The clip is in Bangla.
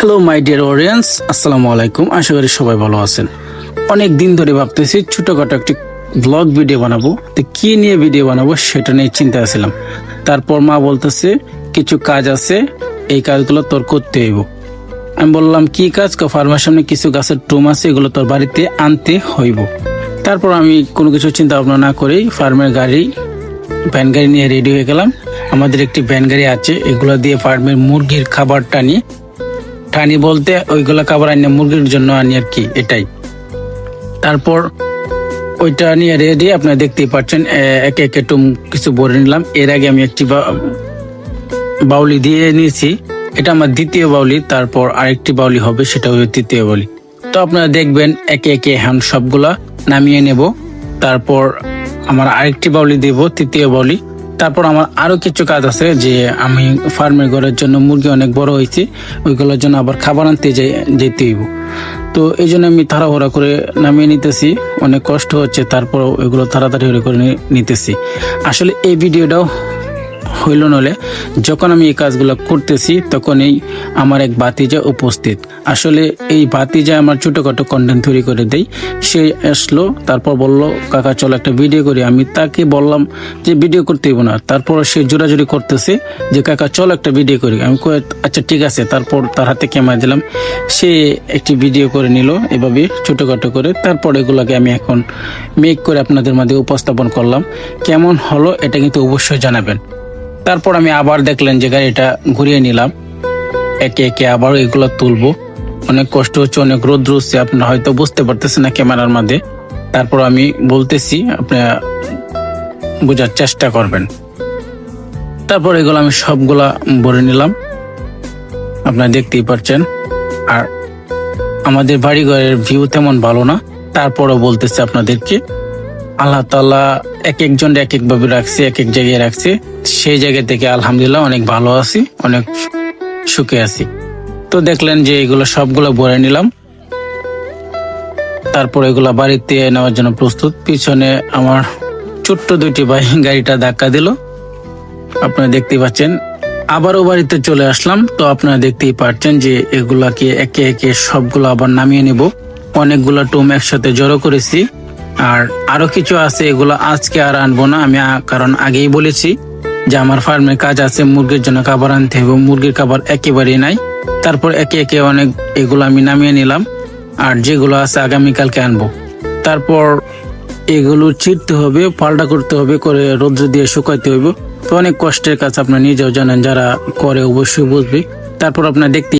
হ্যালো মাই ডিয়ার অডিয়েন্স, আসসালামু আলাইকুম। আশা করি সবাই ভালো আছেন। অনেক দিন ধরে ভাবতেছি ছোটখাটো একটি ব্লগ ভিডিও বানাবো, তো কি নিয়ে ভিডিও বানাবো সেটা নিয়ে চিন্তা ছিলাম। তারপর মা বলতেছে কিছু কাজ আছে, এই কাজগুলো তোর করতে হইব। আমি বললাম কি কাজ? ফার্মের সামনে কিছু গাছের টুম আছে, এগুলো তোর বাড়িতে আনতে হইব। তারপর আমি কোনো কিছু চিন্তা ভাবনা না করেই ফার্মের ভ্যান গাড়ি নিয়ে রেডি হয়ে গেলাম। আমাদের একটি ভ্যান গাড়ি আছে, এগুলো দিয়ে ফার্মের মুরগির খাবার টানি বলতে ওইগুলা খাবার আনি মুরগির জন্য আনি আর কি, এটাই। তারপর ওইটা নিয়ে রেডি, আপনারা দেখতেই পাচ্ছেন। একে একে টুম কিছু ভরে নিলাম। এর আগে আমি একটি বাউলি দিয়ে নিয়েছি, এটা আমার দ্বিতীয় বাউলি। তারপর আরেকটি বাউলি হবে, সেটা হবে তৃতীয় বাউলি। তো আপনারা দেখবেন একে একে এখন সবগুলা নামিয়ে নেব। তারপর আমার আরেকটি বাউলি দেব, তৃতীয় বাউলি। তারপর আমার আরো কিছু কাজ আছে, যে আমি ফার্মের ঘরের জন্য মুরগি অনেক বড় হয়েছে, ওইগুলোর জন্য আবার খাবার আনতে যেতে হইব। তো এই জন্য আমি তাড়াহুড়া করে নামিয়ে নিতেছি, অনেক কষ্ট হচ্ছে। তারপর ওইগুলো তাড়াতাড়ি করে নিতেছি। আসলে এই ভিডিওটাও হইল নলে, যখন আমি এই কাজগুলো করতেছি তখনই আমার এক ভাতিজা উপস্থিত। আসলে এই ভাতিজা আমার ছোটখাটো কন্টেন্ট তৈরি করে দেয়। সে আসলো, তারপর বলল কাকা চলো একটা ভিডিও করি। আমি তাকে বললাম যে ভিডিও করতে হইব না। তারপর সে জোরাজুরি করতেছে যে কাকা চলো একটা ভিডিও করি। আমি কই আচ্ছা ঠিক আছে। তারপর তার হাতে ক্যামেরা দিলাম, সে একটি ভিডিও করে নিল এভাবে ছোটখাটো করে। তারপর এগুলোকে আমি এখন মেক করে আপনাদের মাঝে উপস্থাপন করলাম। কেমন হলো এটা কিন্তু অবশ্যই জানাবেন। তারপর আমি আবার দেখলেন যে গাড়িটা ঘুরিয়ে নিলাম, একে একে আবার এগুলো তুলবো। অনেক কষ্ট হচ্ছে, অনেক রোদ্র হচ্ছে, আপনারা হয়তো বুঝতে পারতেছেন না ক্যামেরার মধ্যে। তারপর আমি বলতেছি, আপনারা বোঝার চেষ্টা করবেন। তারপর এগুলো আমি সবগুলা ভরে নিলাম, আপনারা দেখতেই পাচ্ছেন। আর আমাদের বাড়ি ঘরের ভিউ তেমন ভালো না, তারপরও বলতেছি আপনাদেরকে আল্লাহ তাআলা এক একজন এক এক ভাবে রাখছে, এক এক জায়গায় রাখছে। সেই জায়গা থেকে আলহামদুলিল্লাহ অনেক ভালো আছি, অনেক সুখে আছি। তো দেখলেন যে এগুলো সবগুলো ভরে নিলাম। তারপর এগুলা বাড়িতে নেওয়ার জন্য প্রস্তুত। পিছনে আমার ছোট্ট দুইটি ভাই গাড়িটা ধাক্কা দিল, আপনারা দেখতেই পাচ্ছেন। আবারও বাড়িতে চলে আসলাম। তো আপনারা দেখতেই পাচ্ছেন যে এগুলাকে একে একে সবগুলো আবার নামিয়ে নিব। অনেকগুলা টুম একসাথে জড়ো করেছি। আর আরো কিছু আছে, এগুলো আজকে আর আনবো না আমি, কারণ আগেই বলেছি যে আমার ফার্মের কাজ আছে, মুরগির জন্য খাবার আনতে হবে। মুরগির খাবার একেবারেই নাই। তারপর একে একে অনেক এগুলো আমি নামিয়ে নিলাম। আর যেগুলো আছে আগামীকালকে আনবো। তারপর এগুলো ছিঁড়তে হবে, পাল্টা করতে হবে, করে রৌদ্র দিয়ে শুকাইতে হবে। তো অনেক কষ্টের কাজ, আপনারা নিজেও জানেন, যারা করে অবশ্যই বুঝবে। তারপর আপনারা দেখতে